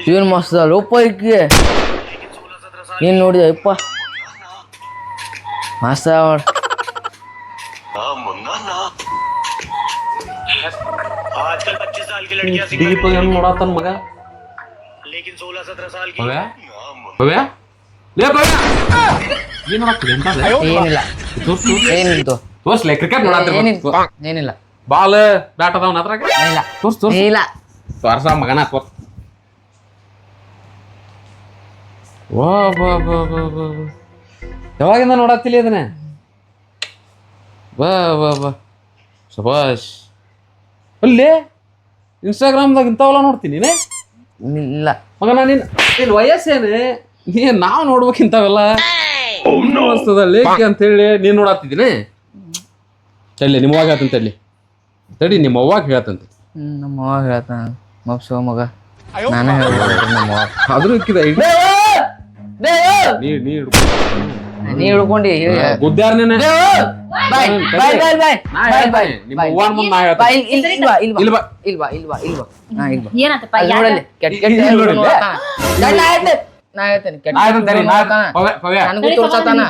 ಏನು ಮಸ್ತ್ ಲೋಪ ಈಕೆ ನೀನು ನೋಡಿದೆ ಯಪ್ಪ ಮಸ್ತ್ ದೀಪ ಏನು ನೋಡತ್ತನ ಮಗ ಭವ್ಯ ಲೇ ಭವ್ಯ ಏನು ನೋಡತ್ತೀರಿ ಅಂತ ಏನಿಲ್ಲ ಏನಿಲ್ಲ ತೋರ್ಸ್ಲೆ ಕ್ರಿಕೆಟ್ ನೋಡತ್ತೀರಿ ಏನಿಲ್ಲ ಬಾಲ್ ಬ್ಯಾಟ್ ಅದಾವನ ಅದ್ರಾಗ ಇಲ್ಲ ತೋರ್ಸ್ ತೋರ್ಸ್ ಇಲ್ಲ ತೋರ್ಸ ಮಗನ ತೋರ್ಸ್ ವಾ ಬಾ ಬಾ ಬಾ ಬಾ ಯಾವಾಗಿಂದ ನೋಡತ್ತಿಲ್ಲ ಇದನ್ನ ಬಾ ಬಾ ಬಾ ಶಬಾಷ್ ಅಲ್ಲೇ ಇನ್ಸ್ಟಾಗ್ರಾಮ್ದಾಗ ಇಂಥವೆಲ್ಲ ನೋಡ್ತೀನಿ ನೀನೇ ಇಲ್ಲ ಮಗನ ನಿನ್ನ ವಯಸ್ಸೇನೆ ನೀನು ನಾವು ನೋಡ್ಬೇಕು ಇಂಥವೆಲ್ಲ ಅನಿಸ್ತದ ಲೇಖಿ ಅಂತೇಳಿ ನೀನು ನೋಡತ್ತಿದ್ದೀನಿ ತಲ್ಲಿ ನಿಮ್ಮ ಅವ್ವಾಗ ಹೇಳ್ತಂತ ತಲ್ಲಿ ತಡಿ ನಿಮ್ಮ ಅವ್ವಾಗ ಹೇಳ್ತಂತೆ ನಮ್ಮ ಅವ್ವ ಹೇಳ್ತಾನ ಮಪ್ಸೋ ಮಗ ನಾನೇ ಹೇಳ್ಬೋದು ನಮ್ಮ ಅವ್ವ ಆದ್ರೂ ಇಕ್ಕಿದ ನೀ ಹಿಡ್ಕೊಂಡು ಗುದ್ದಾರ ನೀನೆ ನಿಮ್ಮ ಅವ್ವನ ಮುಂದೆ ನಾ ಹೇಳ್ತೇನೆ ಇಲ್ವಾ ಏನತ್ತಪ್ಪ ನಾ ಹೇಳ್ತೇನೆ ನನಗೂ ತೋರ್ಸತಾನ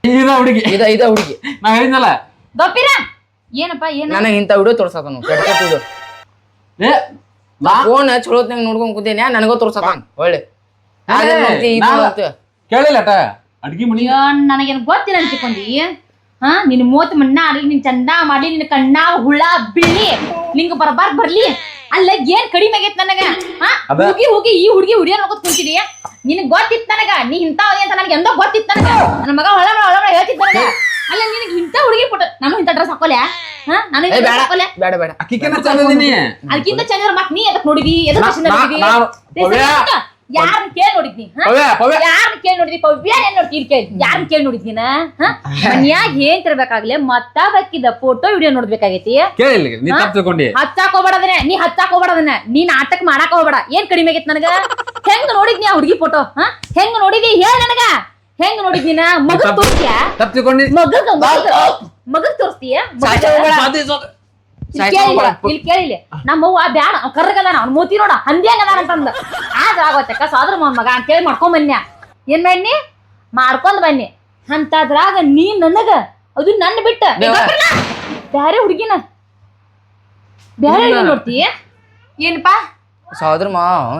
ಇದ ಹುಡುಗಿ ಇದ ಹುಡುಗಿ ನಾ ಹೇಳಿದ್ನಲ್ಲ ಗೊಪ್ಪಿರ ಏನಪ್ಪ ಏನ ನನಗೆ ಇಂಥ ವಿಡಿಯೋ ತೋರ್ಸತಾನ ಕೆಟ್ಟ ವಿಡಿಯೋ ಏ ಫೋನ್ ಚಲೋತ್ನಾಗ ನೋಡ್ಕೊಂಡ್ ಕೂತೀನಿ ನನಗೋ ತೋರ್ಸತಾನ ಒಳ್ಳೆ ಕೇಳಿಲ್ಲ ಅಡ್ಗಿ ಮನಿ ನನಗೇನು ಗೊತ್ತಿಲ್ಲ ಅಂತಿಕೊಂಡಿ ಹಾ ನಿನ್ ಮೂವತ್ ಮಣ್ಣ ಆಡ್ಲಿ ನಿನ್ ಚಂದ ಮಾಡ್ಲಿ ನಿನ್ ಕಣ್ಣ ಹುಳ ಬಿಳ್ಳಿ ನಿಂಗ ಬರಬಾರ್ದು ಬರ್ಲಿ ಅಲ್ಲ ಏನ್ ಕಡಿಮೆ ಆಗೈತ್ ನನಗ ಹೋಗಿ ಹೋಗಿ ಈ ಹುಡುಗಿ ಹುಡಿಯ ನೋಡ್ಕೊತ ಕುಂತಿದಿ ನಿನಗ್ ಗೊತ್ತಿತ್ತು ನನಗ ನೀ ಇಂಥವೇ ಅಂತ ನನಗೆ ಎಂದೋ ಗೊತ್ತಿತ್ತು ನನಗ ನನ್ನ ಮಗ ಹೊಳ ಹೇಳ್ತಿದ್ದ ನನಗ ಅಲ್ಲ ನಿನಗೆ ಇಂಥ ಹುಡುಗಿ ಕೊಟ್ಟು ನಾನು ಇಂಥ ಡ್ರೆಸ್ ಹಾಕೋಲೆ ನನಗೆ ಹಾಕೋಲೆ ಬೇಡ ಬೇಡ ಅಕ್ಕಿಕನ ಚಂದದಿನಿ ಅದಕ್ಕಿಂತ ಚಂದ್ರ ಮತ್ ನೀ ಎದಕ್ ನೋಡಿದಿ ಎದಕ್ ನೋಡಿದಿ ಯಾರನ್ನ ಕೇಳಿ ನೋಡಿದ್ನಿ ಯಾರನ್ನ ಕೇಳಿ ನೋಡಿದ್ನಿ ಪವ್ಯ ಏನ್ ನೋಡ್ತೀನಿ ಕೇಳಿ ಯಾರನ್ನ ಕೇಳಿ ನೋಡಿದ್ನಿನ ಮನ್ಯಾಗ ಏನ್ ತಿರ್ಬೇಕಾಗ್ಲೆ ಮತ್ತಾಕಿದ ಫೋಟೋ ವಿಡಿಯೋ ನೋಡ್ಬೇಕಾಗೈತಿ ಹಚ್ಚಾಕ್ ಹೋಗ್ಬೇಡದನ್ನ ನೀ ಹಚ್ಚಾಕ್ ಹೋಗ್ಬೇಡದನ್ನ ನೀ ನಾಟಕ ಮಾಡಾಕ ಹೋಗ್ಬೇಡ ಏನ್ ಕಡಿಮೆ ಆಗೈತಿ ನನಗ ಹೆಂಗ್ ನೋಡಿದ್ನಿ ಆ ಹುಡುಗಿ ಫೋಟೋ ಹೆಂಗ್ ನೋಡಿದಿ ಹೇಳ ನನಗ ಹೆಂಗ್ ನೋಡಿದ್ನಿನ ಮಗ ತೋರ್ಸ್ತೀಯ ಮಗಗ್ ತೋರ್ಸ್ತೀಯ ಇಲ್ಲಿ ಕೇಳಿಲ್ಲ ನಮ್ಮವ್ವ ಬ್ಯಾಡ ಅವ್ ಕರ್ರಗದಾನ ಅವ್ನ ಮೂತಿ ನೋಡ ಹಂದಿಯಂಗದಾನ ಅಂತಂದ ಆದ್ರ ಆಗೋತಕ್ಕ ಸಾದ್ರ ಮಗ ಅಂತೇಳಿ ಮಾಡ್ಕೊಂಡ್ ಬನ್ನಿ ಏನ್ ಮಾಡಿ ಮಾಡ್ಕೊಂಡ್ ಬನ್ನಿ ಅಂತದ್ರಾಗ ನೀ ನನಗ ಅದು ನನ್ನ ಬಿಟ್ಟ ಬ್ಯಾರೆ ಹುಡುಗಿನ ಬ್ಯಾರೆ ಹುಡುಗಿ ನೋಡ್ತಿ ಏನಪ್ಪಾ ಸಹೋದರ ಮಾವ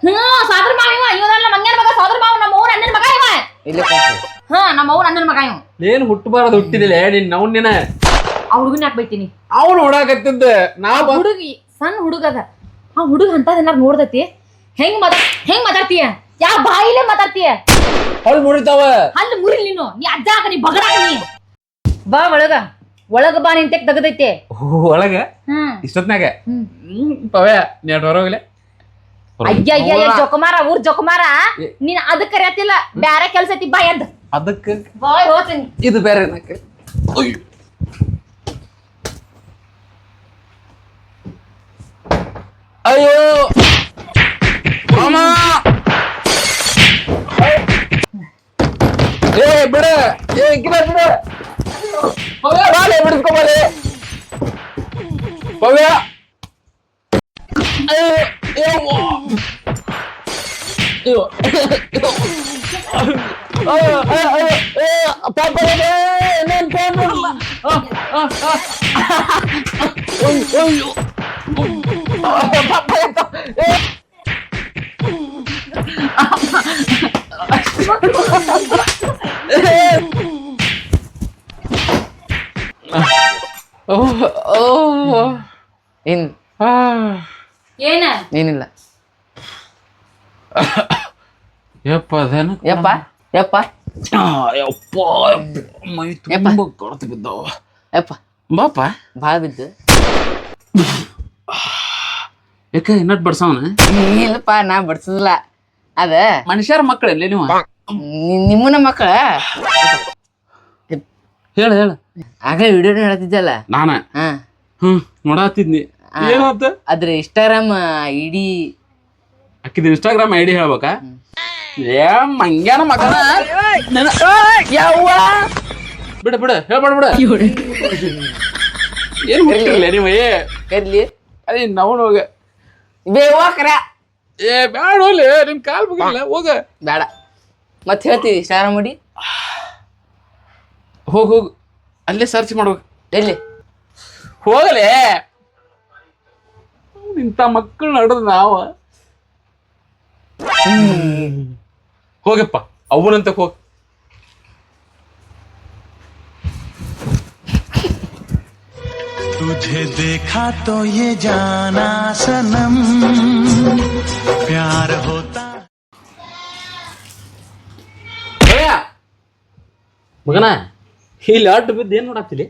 ನಿಮ್ಮ ಸಾದ್ರ ಮಾವ ಇವ ಇವನಲ್ಲ ಮಂಗ್ಯನ ಮಗ ಸಾದ್ರ ಮಾವ ನಮ್ಮ ಅವ್ವ ಅಣ್ಣನ ಮಗ ಇವ ನಮ್ಮ ಅವ್ವ ಅಣ್ಣನ ಮಗ ಇವ ಏನ್ ಹುಟ್ಟಬಾರದು ಹುಟ್ಟಿದಿಲ್ಲ ನಿನ್ ನವ್ನಿನ ಆ ಹುಡುಗನ ಯಾಕೆ ಬೈತೀನಿ ಅವ್ನು ಹೊಡಾಕತ್ತಿದ್ದ ಹುಡುಗಿ ಸಣ್ಣ ಹುಡುಗದ ಆ ಹುಡುಗ ಅಂತದ್ ಏನಾರು ನೋಡ್ದತಿ ಹೆಂಗ್ ಮಾತಾಡ್ತೀಯ ಯಾವ ಬಾಯಿಲೆ ಮಾತಾಡ್ತೀಯ ಅವ್ಳು ಮುರಿತಾವ ಅಲ್ಲಿ ಮುರಿ ನೀನು ನೀ ಅಜ್ಜಾಕ ನೀ ಬಗಡಾಕ ನೀ ಬಾ ಒಳಗ ಬಾ ನಿಂತೆ ತೆಗದೈತೆ ಒಳಗ ಇಷ್ಟೊತ್ನಾಗ ಪವ್ಯ ನೆಟ್ ಹೊರಗೋಗ್ಲೆ ಅಯ್ಯ ಜೊಕಮಾರ ಊರ್ ಜೊಕಮಾರ ನೀನ್ ಅದಕ್ಕೆ ಕರೆಯತ್ತಿಲ್ಲ ಬ್ಯಾರೆ ಕೆಲ್ಸ ಐತಿ ಬಾ ಎದ್ದ ಅದಕ್ಕೆ ಬಾಯ್ ಹೋಗ್ತೀನಿ ಇದು ಬೇರೆ ಅಯ್ಯೋ ಮಾಮ ಏ ಬಿಡ ಏ ಗಿಡ ಬಿಡ ಬಾಲೆ ಬಿಡಿಸ್ಕೊಬಾಲೆ ಪವ್ಯ ಏನಿಲ್ಲ ಯಪ್ಪ ಅದೇನು ಯಪ್ಪ ಯಪ್ಪ ಯಪ್ಪ ಮೈ ತುಂಬ ಕೊರತೆ ಬಿದ್ದಾವ ಯಪ್ಪ ಬಾಪ ಭಾಳ ಬಿದ್ದು ಯಾಕೆ ಇನ್ನಟ್ ಬಡ್ಸವನ ಇಲ್ಲಪ್ಪ ನಾ ಬಡ್ಸದಿಲ್ಲ ಅದ ಮನುಷ್ಯರ ಮಕ್ಕಳಲ್ಲಿ ನೀವು ನಿಮ್ಮನ ಮಕ್ಕಳ ಹೇಳ ಹೇಳ ಆಗ ವಿಡಿಯೋ ಹೇಳ್ತಿದ್ದಲ್ಲ ನಾನ ನೋಡತ್ತಿದ್ನಿ ಏನಾತ ಅದ್ರ ಇನ್ಸ್ಟಾಗ್ರಾಮ್ ಇಡೀ ಅಕ್ಕಿದ ಇನ್ಸ್ಟಾಗ್ರಾಮ್ ಐಡಿ ಹೇಳ್ಬೇಕಾ ಏ ಮಂಗ್ಯಾನ ಮಗನ ಯವ್ವ ಬಿಡ ಬಿಡ ಹೇಳ್ಬೇಡ ಬಿಡ ಏನ್ ಬಿಟ್ಟಿರಲ್ಲ ನೀವು ಕರ್ಲಿ ಅದೇ ನಾವು ಹೋಗ ಬೇವಾಕ್ರ ಏ ಬ್ಯಾಡ ಹೋಗ್ಲಿ ನಿನ್ ಕಾಲ್ ಮುಗಿಲ್ಲ ಹೋಗ. ಬೇಡ ಮತ್ತೆ ಹೇಳ್ತೀವಿ ಸ್ನಾನ ಮಾಡಿ ಹೋಗು ಅಲ್ಲೇ ಸರ್ಚ್ ಮಾಡ್ಬೇಕು. ಎಲ್ಲಿ ಹೋಗಲೇ ಇಂಥ ಮಕ್ಕಳು ನಡದ್ ನಾವ ಹೋಗಪ್ಪ ಅವನಂತ ಹೋಗ. तुझे देखा तो ये जाना सनम प्यार होता. ಮಗನ ಇಲ್ಲಿ ಅಡ್ಡು ಬಿದ್ದು ಏನ್ ನೋಡಾಕ್ತಿಲಿ?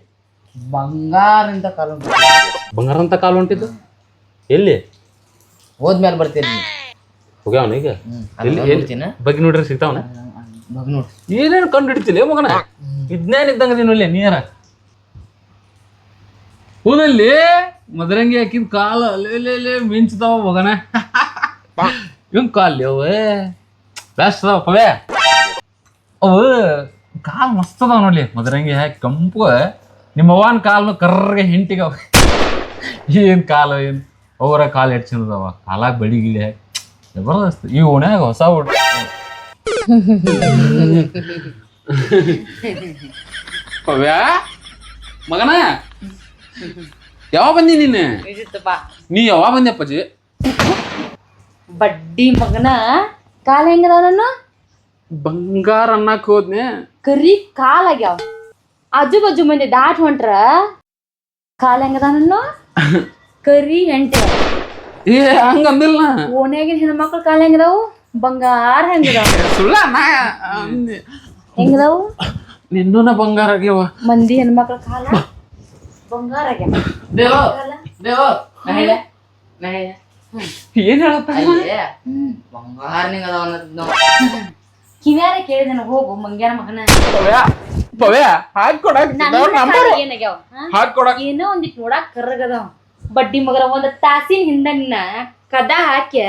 ಬಂಗಾರಿಂದ ಕಾಲು ಬಂಗಾರ ಅಂತ ಕಾಲು ಹೊಂಟಿದ್ದು ಎಲ್ಲಿ? ಹೋದ್ಮೇಲೆ ಬರ್ತೀನಿ ಹೋಗ್ಯಾವನ ಈಗ ಬಗ್ಗೆ ನೋಡ್ರಿ ಸಿಗ್ತಾವನ ನೋಡಿ ಏನೇನು ಕಂಡು ಹಿಡಿತಿಲ್ಲ ಮಗನ ವಿಜ್ಞಾನ ಇದ್ದಂಗ ನೀನಲ್ಲಿ ನೀರ ಹೂನಲ್ಲಿ ಮದರಂಗಿ ಹಾಕಿದ ಕಾಲ ಅಲ್ಲೇ ಮಿಂಚ್ತಾವ ಮಗನ. ಇವ್ ಕಾಲ್ ಅವೇ ಬೆಸ್ಟ್ ಅದಾವ ಪವೇ ಅವು ಕಾಲ್ ಮಸ್ತ್ ಅದಾವ ನೋಡ್ಲಿ ಮದರಂಗಿ ಹಾಕಿ ಕಂಪು. ನಿಮ್ಮ ಅವ್ವನ ಕಾಲ್ನು ಕರ್ರಗೆ ಹಿಂಟಿಗವ. ಏನ್ ಕಾಲ ಏನ್ ಅವರ ಕಾಲು ಎಷ್ಟು ಚಂದದವ ಕಾಲಾಗ ಬೆಳಿಗಿಳಿ ಹಾಕಿ ಜಬರ್ದಸ್ತ್. ಈ ಓಣ್ಯಾಗ ಹೊಸ ಊಟ ಪವ್ಯಾ ಮಗನ ಯಾವ ಬಂದಿ ನೀನು? ನೀ ಯಾವಾಗ ಬಂದೆ ಅಪ್ಪಾಜಿ? ಬಡ್ಡಿ ಮಗನ ಕಾಲ ಹೆಂಗದಾವ ನಾನು ಬಂಗಾರ ಅನ್ನಕ್ ಹೋದ್ನೆ ಕರಿ ಕಾಲ್ ಆಗ್ಯಾವ. ಆಜು ಬಾಜು ಮಂದಿ ದಾಟ್ ಹೊಂಟ್ರ ಕಾಲ ಹೆಂಗದ ನಾನು ಕರಿ ಹೆಂಟೆ. ಏ ಹಂಗ ಅಂದಿಲ್ಲ. ಓಣ್ಯಾಗಿನ ಹೆಣ್ಮಕ್ಳ ಕಾಲ ಹೆಂಗದಾವು ಬಂಗಾರ ಹೆಂಗದಾವ ಸುಳ್ಳ ಹೆಂಗದಾವು ನಿನ್ನೂನ ಬಂಗಾರ ಆಗ್ಯಾವ. ಮಂದಿ ಹೆಣ್ಮಕ್ಳ ಕಾಲ ಬಂಗಾರ ಆಗ್ಯಾವ. ಏನ್ ಹೇಳತ್ತ ಬಂಗಾರನಿಂಗ ಕಿವ್ಯಾರ ಕೇಳಿದ ಹೋಗು ಮಂಗ್ಯಾನ ಮಗನ ಪವ್ಯಾ ಹಾಕೊಡಕ್ ಏನಾಗ್ಯಾವ ಹಾಕೊಡಕ್ ಏನೋ ಒಂದಿಟ್ ನೋಡಾಕ್ ಕರ್ರಗದಾವ. ಬಡ್ಡಿ ಮಗರ ಒಂದ್ ತಾಸಿನ ಹಿಂದನ್ನ ಕದ ಹಾಕ್ಯ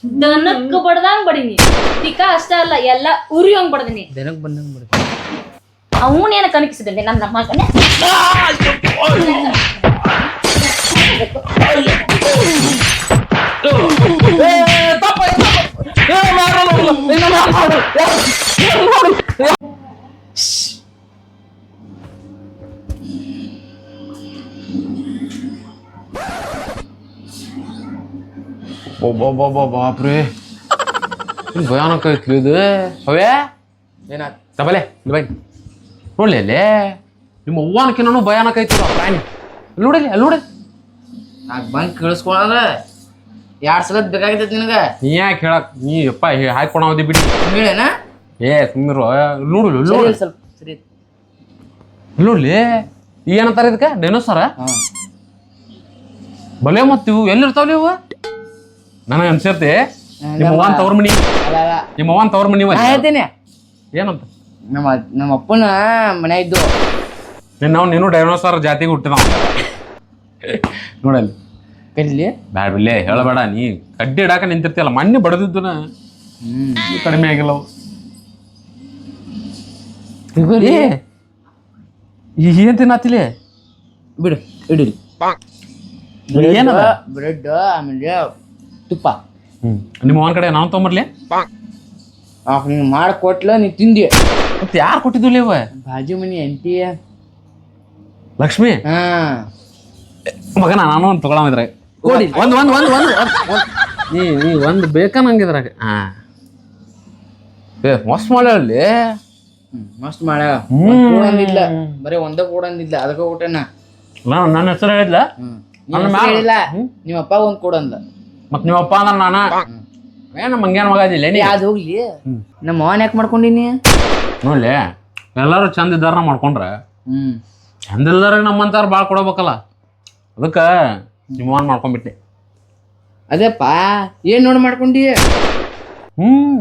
ದನಕ್ ಬಡ್ದಂಗ್ ಬಡಿನಿ. ತಿಕ್ಕ ಅಷ್ಟ ಅಲ್ಲ ಎಲ್ಲ ಉರಿಯಂಗ್ ಬಡ್ದಿನಿ. ದಿನಕ್ಕೆ ಬಂದಂಗೆ ಬಿಡ್ತೀನಿ. ಅವನೇನ ಕನಕಿಸಿದಂಡೆ ನನ್ನ ಮಗನೇ. ಬಾಪ್ರೇ ಭಯಾನಕ ಐತ್ಲಿ ಇದು. ಅವೇ ಏನಾಯ್ತು ತಬಲೆ ಬೈ ನೋಡ್ಲಿ ಅಲ್ಲೇ ನಿಮ್ಮ ಅವ್ವನಕಿನ್ನೂ ಭಯಾನಕ ಐತದ ಪ್ರಾಣಿ. ಅಲ್ಲಿ ನೋಡಲಿ ಅಲ್ಲಿ ನೋಡಲಿ ನಾಕ್ ಬಂಕ್ ಕೇಳಿಸ್ಕೊಳಂದ್ರ 2 ಸಲ ಬೇಕಾಗಿರ್ತೈತಿ ನಿನಗ. ನೀ ಯಾಕೆ ಹೇಳಕ್ ನೀ ಅಪ್ಪ ಹಾಕೊಳವದಿ ಬಿಡಿ ಹೇಳೇನ ಏ ಸುಮ್ಮಿರು ನೋಡು ನೋಡಿ ಸ್ವಲ್ಪ ಸರಿ ನೋಡ್ಲಿ ಏನಂತಾರ ಇದಕ್ಕೆ ಡೈನೋಸಾರ ಬಲೆ ಮತ್ತಿವು ಎಲ್ಲಿರ್ತಾವಲಿ ಇವು? ನನಗೆ ಅನ್ಸತ್ತೆ ನಿಮ್ಮ ಅವ್ವನ ತವ್ರ ಮನಿ. ನಿಮ್ಮ ಅವ್ವನ ತವ್ರ ಮನಿ ಹೇಳ್ತೇನೆ ಏನಂತ ನಮ್ಮ ಅಪ್ಪನ ಮನೆ ಇದ್ದು ನೀನು ಡೈನೋಸಾರ್ ಜಾತಿಗೆ ಹುಟ್ಟಿದ ನೋಡಲ್ಲಿ ಕರೀಲಿ ಬ್ಯಾಡ ಬಿಲ್ಲೇ ಹೇಳಬೇಡ. ನೀ ಕಡ್ಡಿ ಇಡಾಕ ನಿಂತಿರ್ತಿಯಲ್ಲ ಮಣ್ಣಿ ಬಡದಿದ್ದನ ಕಡಿಮೆ ಆಗಿಲ್ಲ ಅವು. ಏನ್ ತಿನ್ನತ್ತಿಲೆ ಬಿಡು ಇಡಿರಿ ಏನದ ಬ್ರೆಡ್ ಆಮೇಲೆ ತುಪ್ಪ. ನಿಮ್ಮ ಅವನ ಕಡೆ ನಾನು ತೊಗೊಂಬರ್ಲಿ? ನೀನು ಮಾಡಿಕೊಟ್ಲ ನೀ ತಿಂದಿ. ಮತ್ತೆ ಯಾರು ಕೊಟ್ಟಿದ್ದು ಇವ? ಬಾಜು ಮನಿ ಅಂಟಿ ಲಕ್ಷ್ಮಿ ಮಗನ ನಾನು ಒಂದು ತಗೊಳಮಿದ್ರಾಗ ಕೊಡಿ. ನೀ ಒಂದು ಬೇಕಾ ನಂಗಿದ್ರಾಗ. ಏ ಮಸ್ತ್ ಮಾಡ್ಯಾಳಿ ಮಸ್ತ್ ಮಾಡ್ಯಾಳ. ಕೂಡಂದಿಲ್ಲ ಬರೀ ಒಂದ ಕೂಡಂದಿಲ್ಲ ಅದಕ್ಕೆ ಊಟನ ನನ್ನ ಹೆಸರು ಹೇಳಿದ್ಲ ಹೇಳಿಲ್ಲ. ನಿಮ್ಮ ಅಪ್ಪ ಒಂದ್ ಕೂಡಂದ ಮತ್ ನಿಮ್ಮ ಅಪ್ಪ ಅಂದ್ರ ನಾನ ಏನ ಮಂಗ್ಯಾನ ಮಗ ಅದಿಲ್ಲ ನೀ ಯಾವ್ದು ಹೋಗ್ಲಿ. ನಮ್ಮ ಅವನ್ ಯಾಕೆ ಮಾಡ್ಕೊಂಡಿನಿ ನೋಡ್ಲಿ ಎಲ್ಲಾರು ಚಂದ ಇದ್ದಾರ ಮಾಡ್ಕೊಂಡ್ರ ಚಂದ ಇಲ್ದಾರ ನಮ್ಮಂತಾರ ಭಾಳ ಕೊಡಬೇಕಲ್ಲ. ಅದಕ್ಕ ನಿಮ್ಮವನ್ ಮಾಡ್ಕೊಂಡ್ಬಿಟ್ಟೆ. ಅದೇಪ್ಪ ಏನ್ ನೋಡಿ ಮಾಡ್ಕೊಂಡಿ?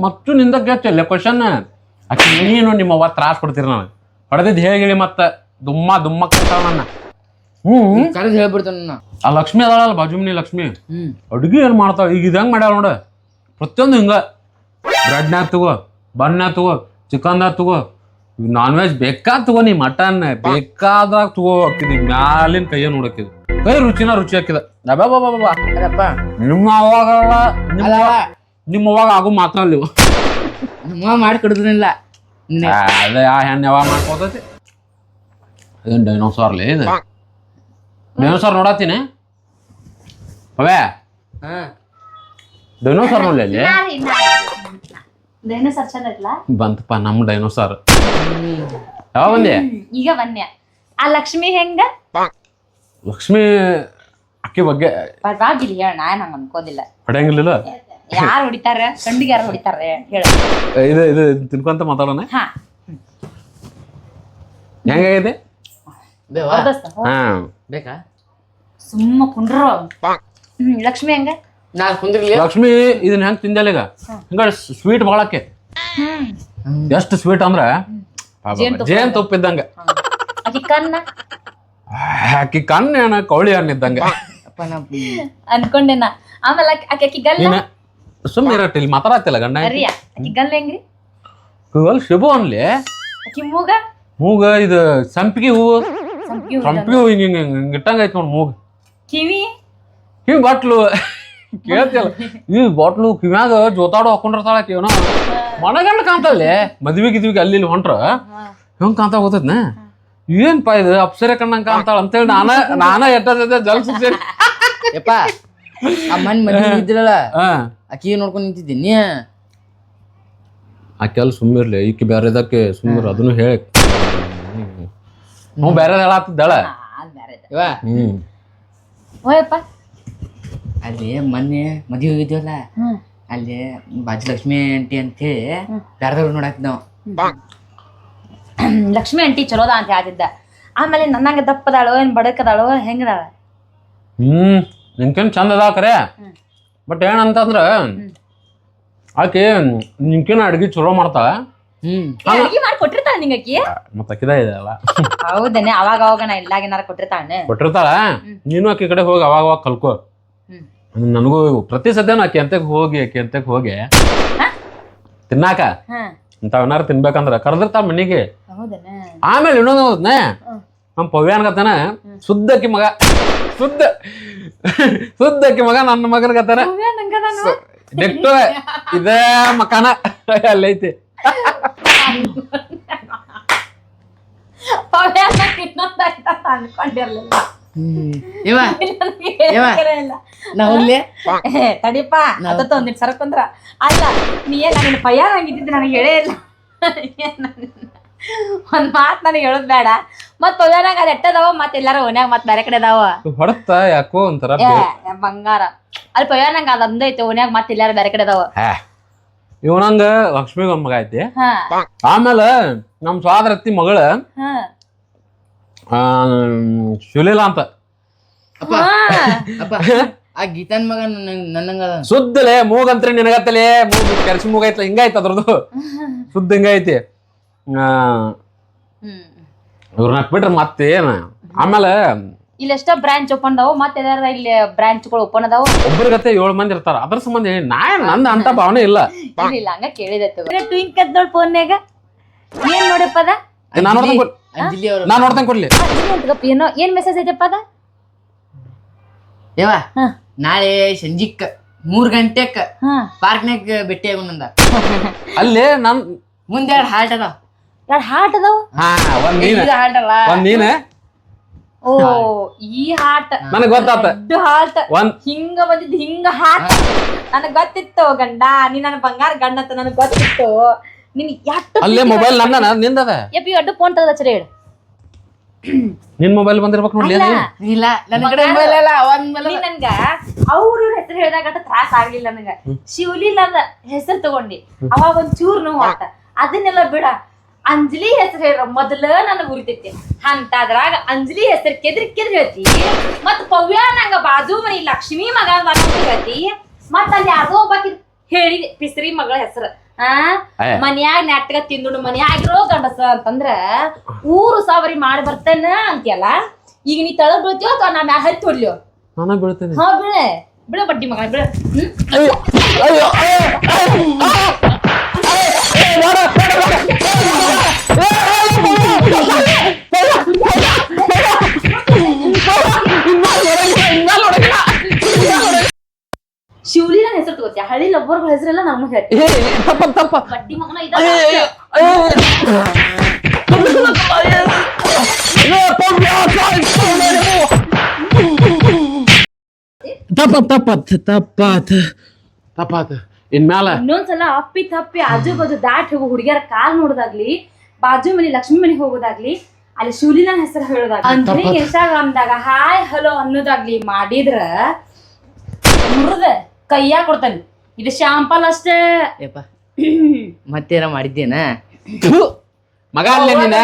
ಮತ್ತು ನಿಂದ ಕೇಳ್ತಿಲ್ಲ ಕ್ವಶನ್. ಅಕ್ಕಿ ನೀನು ನಿಮ್ಮ ಅವ್ವ ತ್ರಾಸ ಕೊಡ್ತೀರಿ ನನಗೆ ಹೊಡೆದಿದ್ದು ಹೇಳಿ ಮತ್ತೆ ದುಮ್ಮ ಕೇಳ್ತಾವ ನನ್ನ. ಕರೆದು ಹೇಳ್ಬಿಡ್ತಾನ. ಆ ಲಕ್ಷ್ಮಿ ಅದಾಳಲ್ಲ ಬಾಜುಮನಿ ಲಕ್ಷ್ಮಿ ಅಡುಗೆ ಏನ್ ಮಾಡ್ತಾವ ಈಗ ಇದಂಗ ಮಾಡ್ಯಾಳ ನೋಡ. ಪ್ರತಿಯೊಂದು ಹಿಂಗ ಬ್ರೆಡ್ನ್ಯಾಗ ತಗೋ, ಬನ್ಯಾಗ ತಗೋ, ಚಿಕನ್ದಾಗ ತಗೋ, ನಾನ್ ವೆಜ್ ಬೇಕಾದ್ ತಗೋನಿ ಮಟನ್ ಬೇಕಾದ್ರಾಗ ತಗೋ ಹಾಕಿದಿ ಮ್ಯಾಲಿನ ಕೈಯ ನೋಡಕ್ಕಿದ್ ಕೈ ರುಚಿನ ರುಚಿ ಹಾಕಿದ ಬಾಬಾ ಅದಪ್ಪ ನಿಮ್ಮ ಅವಾಗಲ್ಲ ನಿಮ್ಮ ಅವಾಗ ಆಗು ಮಾತಾಡ್ಲಿ ನಮ್ಮ ಮಾಡಿ ಕೊಡುದಿಲ್ಲ ಅದೇ ಆ ಹೆಣ್ಣು ಯಾವಾಗ ಮಾಡ್ಕೋತೈತಿ ಏನ್ ಡೈನೋಸಾರ್ಲಿ ಇದು ಡೈನೋಸಾರ್ ನೋಡತ್ತೀನಿ ಅವೇ ಡೈನೋಸಾರ್ ನೋಡ್ಲಿ ಅಲ್ಲಿ ಡೈನೋಸಾರ್ ಚಂದ ಐತ್ಲಾ ಬಂತಪ್ಪ ನಮ್ಮ ಡೈನೋಸಾರ್ ಯಾವ ಬಂದೆ ಈಗ ಬನ್ಯ ಆ ಲಕ್ಷ್ಮಿ ಹೆಂಗ ಲಕ್ಷ್ಮಿ ಅಕ್ಕಿ ಬಗ್ಗೆ ಪರವಾಗಿಲ್ಲ ಹೇಳ ನಾ ಹಂಗ ಅನ್ಕೋದಿಲ್ಲ ಹೊಡೆಯಂಗಿಲ್ಲ ಯಾರು ಹೊಡಿತಾರ ಕಂಡಿಗೆ ಯಾರು ಹೊಡಿತಾರ ಹೇಳ ಇದು ತಿನ್ಕೊಂತ ಮಾತಾಡೋಣ ಹಾ ಹೆಂಗಾಗೈತೆ ಹಾ ಬೇಕಾ ಸುಮ್ಮ ಕುಂಡ್ರು ಲಕ್ಷ್ಮಿ ಹೆಂಗ ನಾ ಕುಂದಿರ್ಲಿ ಲಕ್ಷ್ಮಿ ಇದನ್ನ ಹೆಂಗ್ ತಿಂದಲ್ಲ ಈಗ ಹಿಂಗ ಸ್ವೀಟ್ ಬಾಳಕ್ಕೆ ಎಷ್ಟು ಸ್ವೀಟ್ ಅಂದ್ರ ಜೇನ್ ತುಪ್ಪ ಇದ್ದಂಗ ಆಕಿ ಕಣ್ಣ ಆಕಿ ಕಣ್ಣು ಏನ ಕವಳಿ ಹಣ್ಣು ಇದ್ದಂಗ ಅಪ್ಪ ನಾ ಅನ್ಕೊಂಡೆನ ಆಮೇಲೆ ಆಕಿ ಗಲ್ಲ ನೀನ ಸುಮ್ಮನೆ ಇರಟ್ಟಿ ಇಲ್ಲಿ ಮಾತಾಡತ್ತಿಲ್ಲ ಗಂಡ ಅರಿಯ ಆಕಿ ಗಲ್ಲ ಹೆಂಗ್ರಿ ಅಲ್ಲಿ ಶಿಬು ಅನ್ಲಿ ಆಕಿ ಮೂಗ ಮೂಗ ಇದು ಸಂಪಿಗೆ ಹೂವು ಸಂಪಿಗೆ ಸಂಪಿಗೆ ಹೂವು ಹಿಂಗ ಹಿಂಗ ಇಟ್ಟಂಗ ಐತಿ ನೋಡ್ ಮೂಗ ಕಿವಿ ಹಿಂಗ್ ಬಾಟ್ಲು ಕೇಳ್ತಿಯಲ್ಲ ಈ ಬಾಟ್ಲು ಕಿವ್ಯಾಗ ಜೋತಾಡು ಹಾಕೊಂಡಿರ್ತಾಳ ಕೇವನ ಮನಗಂಡ ಕಾಣ್ತಲ್ಲಿ ಮದ್ವಿ ಗಿದ್ವಿಗೆ ಅಲ್ಲಿ ಇಲ್ಲಿ ಹೊಂಟ್ರ ಹೆಂಗ್ ಕಾಣ್ತಾ ಗೊತ್ತೈತ್ನ ಏನ್ಪಾ ಇದು ಅಪ್ಸರೆ ಕಣ್ಣಂಗ್ ಕಾಣ್ತಾಳ ಅಂತೇಳಿ ನಾನ ಎಟ್ಟ ಜಲ್ ಸುತ್ತೇನೆ ಯಪ್ಪ ಆ ಮದ್ವೆ ಇದ್ರಲ್ಲ ಆಕಿ ನೋಡ್ಕೊಂಡ್ ನಿಂತಿದ್ದೀನಿ ಆಕೆಲ್ ಸುಮ್ಮಿರ್ಲಿ ಈಕಿ ಬೇರೆದಕ್ಕೆ ಸುಮ್ಮಿರ್ ಅದನ್ನು ಹೇಳಿ ನಾವು ಬೇರೆ ಹೇಳತ್ತಿದ್ದಾಳ ಇವ ಓಯಪ್ಪ ಅಲ್ಲಿ ಮೊನ್ನೆ ಮದ್ವೆ ಹೋಗಿದ್ವಲ್ಲ ಅಲ್ಲಿ ಬಾಜಲಕ್ಷ್ಮಿ ಆಂಟಿ ಅಂತೇಳಿ ಬೇರೆದವ್ರು ನೋಡಾಕ್ ನಾವು ಲಕ್ಷ್ಮಿ ಆಂಟಿ ಚಲೋದ ಅಂತ ಹೇಳ್ತಿದ್ದ ಆಮೇಲೆ ನನ್ನಂಗ ದಪ್ಪದಾಳು ಏನ್ ಬಡಕದಾಳು ಹೆಂಗದಾಳ ನಿನ್ಕೇನ್ ಚಂದ ಅದಾವ ಕರೆ ಬಟ್ ಏನಂತಂದ್ರ ಆಕೆ ನಿನ್ಕೇನ ಅಡ್ಗಿ ಚಲೋ ಮಾಡ್ತಾಳ ಅಡ್ಗಿ ಮಾಡಿ ಕೊಟ್ಟಿರ್ತಾಳ ನಿಂಗಕಿ ಮತ್ತ ಅಕ್ಕಿದ ಇದೆಯಲ್ಲ ಹೌದನೆ ಅವಾಗ ಅವಾಗ ನಾ ಇಲ್ಲಾಗ ಏನಾರ ಕೊಟ್ಟಿರ್ತಾಳೆ ಕೊಟ್ಟಿರ್ತಾಳ ನೀನು ಆಕಿ ಕಡೆ ಹೋಗಿ ಅವಾಗ ಅವಾಗ ಕಲ್ಕೋ ನನಗೂ ಪ್ರತಿ ಸದ್ಯನು ಆಕಿ ಅಂತಕ್ ಹೋಗಿ ತಿನ್ನಾಕ ಇಂಥವನಾರ ತಿನ್ಬೇಕಂದ್ರ ಕರೆದಿರ್ತಾಳ ಮನಿಗೆ ಆಮೇಲೆ ಇನ್ನೊಂದು ಹೋದ್ನೆ ನಮ್ ಪವ್ಯಾನ್ಗತನ ಶುದ್ಧಕ್ಕಿ ಮಗ ಶುದ್ಧಕ್ಕಿ ಮಗ ನನ್ನ ಮಗನ್ಗತನ ನೆಕ್ಟು ಇದೇ ಮಕಾನ ಅಲ್ಲೈತಿ ಅನ್ಕೊಂಡಿರ್ಲಿಲ್ಲ ನಾ ಹೋಗ್ಲಿ ತಡಿಪ ಅದತ್ತ ಒಂದಿಟ್ಟು ಸರಕಂದ್ರ ಅಲ್ಲ ನೀ ಏನ್ ನನ್ನ ಪಯ್ಯ ಹಂಗಿದ್ದಿದ್ದು ನನಗೆ ಹೇಳೇ ಇಲ್ಲ ಒಂದ್ ಮಾತ್ ನನಗೆ ಹೇಳೋದ್ ಬೇಡ ಮತ್ ಪವ್ಯಾನಾಗ ಅದ್ ಎಟ್ಟದಾವ ಮತ್ ಎಲ್ಲಾರ ಓನ್ಯಾಗ ಮತ್ ಬೇರೆ ಕಡೆ ಅದಾವ ಹೊಡತ ಯಾಕೋ ಒಂಥರ ಬಂಗಾರ ಅಲ್ಲಿ ಪವ್ಯಾನಂಗ ಅದ್ ಒಂದೈತೆ ಓನ್ಯಾಗ ಮತ್ ಎಲ್ಲಾರ ಬೇರೆ ಕಡೆ ಅದಾವ ಇವನಂಗ ಲಕ್ಷ್ಮಿಗ್ ಒಂದ್ ಮಗ ಐತಿ ಆಮೇಲೆ ನಮ್ ಸ್ವಾದರತ್ತಿ ಮಗಳ ಶಿವಲೀಲಾ ಅಂತ ಅಪ್ಪ ಅಪ್ಪ ಆ ಗೀತನ್ ಮಗ ನನ್ನಂಗ ಸುದ್ದಲೆ ಮೂಗಂತ್ರಿ ನಿನಗತ್ತಲೆ ಮೂಗು ಕೆರ್ಸಿ ಮೂಗೈತ್ಲ ಹಿಂಗೈತಿ ಅದ್ರದ್ದು ಸುದ್ದ ಹಿಂಗೈತಿ ಇವ್ರನ್ನ ಬಿಟ್ರೆ ಮತ್ತೇನ ಆಮೇಲೆ ಇಲ್ಲಿ ಎಷ್ಟೋ ಬ್ರಾಂಚ್ ಓಪನ್ ಅದಾವ ಮತ್ತೆ ಎಲ್ಲಾರ ಇಲ್ಲಿ ಬ್ರಾಂಚ್ಗಳು ಓಪನ್ ಅದಾವ ಒಬ್ಬರಿಗತ್ತೆ 7 ಮಂದಿ ಇರ್ತಾರ ಅದ್ರ ಸಂಬಂಧ ನಂದ ಅಂತ ಭಾವನೆ ಇಲ್ಲ ಇಲ್ಲ ಹಂಗ ಕೇಳಿದೆ ಟ್ವಿಂಕ್ ಅದ್ ನೋಡ್ ಫೋನ್ಯಾಗ ಏನ್ ನೋಡಪ್ಪ ಅದ ನಾನ್ ನೋಡ್ತೇನೆ ಕೊಡ್ಲಿ ಏನೋ ಏನ್ ಮೆಸೇಜ್ ಐತಪ್ಪ ಅದ ಯವ್ವ ನಾಳೆ ಸಂಜಿಕ್ 3 ಗಂಟೆಕ್ ಪಾರ್ಕ್ನಾಗ ಭೇಟಿ ಆಗೋಣಂದ ಅಲ್ಲೇ ನನ್ ಮುಂದೆ 2 ಹಾಲ್ಟ್ ಅದಾವ 2 ಹಾರ್ಟ್ ಅದಾವ ಹಾಲ್ಟ್ ಅಲ್ಲ ಒಂದ್ ನೀನ ಓ ಈ ಹಾರ್ಟ್ ನನಗ್ ಗೊತ್ತಾತ ಹಾರ್ಟ್ ಹಿಂಗ ಬಂದಿದ್ ಹಿಂಗ ಹಾರ್ಟ್ ನನಗ್ ಗೊತ್ತಿತ್ತು ಗಂಡ ನೀ ನನ್ನ ಬಂಗಾರ ಗಂಡ ಅಂತ ನನಗ್ ಗೊತ್ತಿತ್ತು ನಿನ್ ಅಲ್ಲೇ ಮೊಬೈಲ್ ನನ್ನ ನಿಂದದ ಯಪ್ಪಿ ಅಡ್ಡು ಫೋನ್ ತಗದ ಚರಿ ಹೇಳು ನಿನ್ ಮೊಬೈಲ್ ಬಂದಿರ್ಬೇಕು ನೋಡ್ಲಿ ಇಲ್ಲ ನನ್ನ ಕಡೆ ಮೊಬೈಲ್ ಅಲ್ಲ ನೀ ನನ್ಗ ಅವ್ರ ಹೆಸರು ಹೇಳಿದಾಗ ತ್ರಾಸ ಆಗ್ಲಿಲ್ಲ ನನಗ ಶಿವಲೀಲಾದ ಹೆಸರು ತಗೊಂಡಿ ಅವಾಗ ಒಂದ್ ಚೂರ್ ನೋವು ಆತ ಅದನ್ನೆಲ್ಲ ಬಿಡ ಅಂಜಲಿ ಹೆಸರು ಹೇಳ್ರ ಮೊದಲ ನನಗ್ ಉರಿತೈತಿ ಅಂತದ್ರಾಗ ಅಂಜಲಿ ಹೆಸರು ಕೆದ್ರಿ ಹೇಳ್ತಿ ಮತ್ ಪವ್ಯ ನಂಗ ಬಾಜು ಮನಿ ಲಕ್ಷ್ಮಿ ಮಗ ಹೇಳ್ತಿ ಮತ್ ಅಲ್ಲಿ ಯಾವ್ದೋ ಒಬ್ಬಾಕಿ ಹೇಳಿ ಪಿಸ್ರಿ ಮಗಳ ಹೆಸರು ಮನ್ಯಾಗ ನೆಟ್ಟಗ ತಿಂದು ಮನ್ಯಾಗಿರೋ ಗಂಡಸ ಅಂತಂದ್ರ ಊರು ಸಾವರಿ ಮಾಡಿ ಬರ್ತೇನ ಅಂತೀಯಲ್ಲ ಈಗ ನೀ ತಳಗ್ ಬೀಳ್ತೀವ ಅಥವಾ ನಾ ಮ್ಯಾಲ ಹತ್ತಿ ಹೊಡ್ಲಿಯೋ ನಾನು ಬೀಳ್ತೇನೆ ಹಾ ಬಿಡ ಬಡ್ಡಿ ಮಗ ಬಿಡ ಅಯ್ಯೋ ಗೊತ್ತಾ ಹಳ್ಳಿ ಲಬ್ಬರ್ಗಳ ಹೆಸರೆಲ್ಲ ನಾನು ಹೇಳ್ತೀನಿ ತಪ್ಪ ಬಡ್ಡಿ ಮಗನ ತಪ್ಪಾತ ಇನ್ಮ್ಯಾಲ ಇನ್ನೊಂದ್ಸಲ ಅಪ್ಪಿ ತಪ್ಪಿ ಆಜು ಬಾಜು ದಾಟ್ ಹೋಗೋ ಹುಡುಗಿಯರ ಕಾಲ್ ನೋಡೋದಾಗ್ಲಿ ಬಾಜು ಮನಿ ಲಕ್ಷ್ಮಿ ಮನೆಗೆ ಹೋಗೋದಾಗ್ಲಿ ಅಲ್ಲಿ ಶಿವಲಿನ ಹೆಸರು ಹೇಳೋದಾಗ್ಲಿ ಅಂದ್ರೆ ಇನ್ಸ್ಟಾಗ್ರಾಮ್ದಾಗ ಹಾಯ್ ಹಲೋ ಅನ್ನೋದಾಗ್ಲಿ ಮಾಡಿದ್ರ ಮುರಿದ ಕೈಯಾಗ ಕೊಡ್ತಾನೆ ಇದು ಶಾಂಪಲ್ ಅಷ್ಟೇ ಯಪ್ಪ ಮತ್ತೇನ ಮಾಡಿದ್ದೇನ ಮಗ ಅಲ್ಲೇ ನೀನ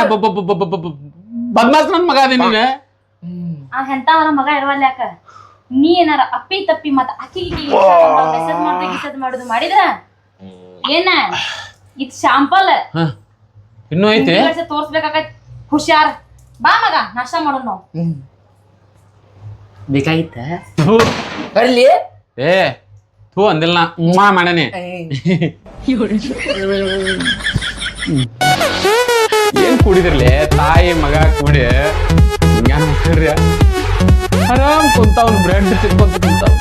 ಬದ್ಮಾಸ್ ನನ್ ಮಗ ಅದೇ ನೀನ ಆ ಹೆಂತವನ ಮಗ ಇರವಲ್ಲ ಯಾಕ ನೀ ಏನಾರ ಅಪ್ಪಿ ತಪ್ಪಿ ಮತ್ತ ಅಕ್ಕಿಗೆ ಮೆಸೇಜ್ ಮಾಡೋದು ಮಾಡಿದ್ರ ಏನ ಇದ್ ಶಾಂಪಲ್ ಇನ್ನೂ ಐತಿ ತೋರ್ಸ್ಬೇಕಾಗತ್ ಹುಷಾರ್ ಬಾ ಮಗ ನಾಷ್ಟ ಮಾಡೋಣ ನಾವು ಬೇಕಾಗಿತ್ತ ಬರ್ಲಿ ಏ ಥೂ ಅಂದಿಲ್ಲ ನಾ ಮಾಡನೆ ಏನ್ ಕುಡಿದ್ರಲೆ ತಾಯಿ ಮಗ ಕೂಡಿ ಹಿಂಗ್ಯಾನ ಮಾಡ್ರಿ ಆರಾಮ್ ಕುಂತಾವ್ ಬ್ರೆಡ್ ತಿನ್ಕೊಂತ ಕುಂತಾವ್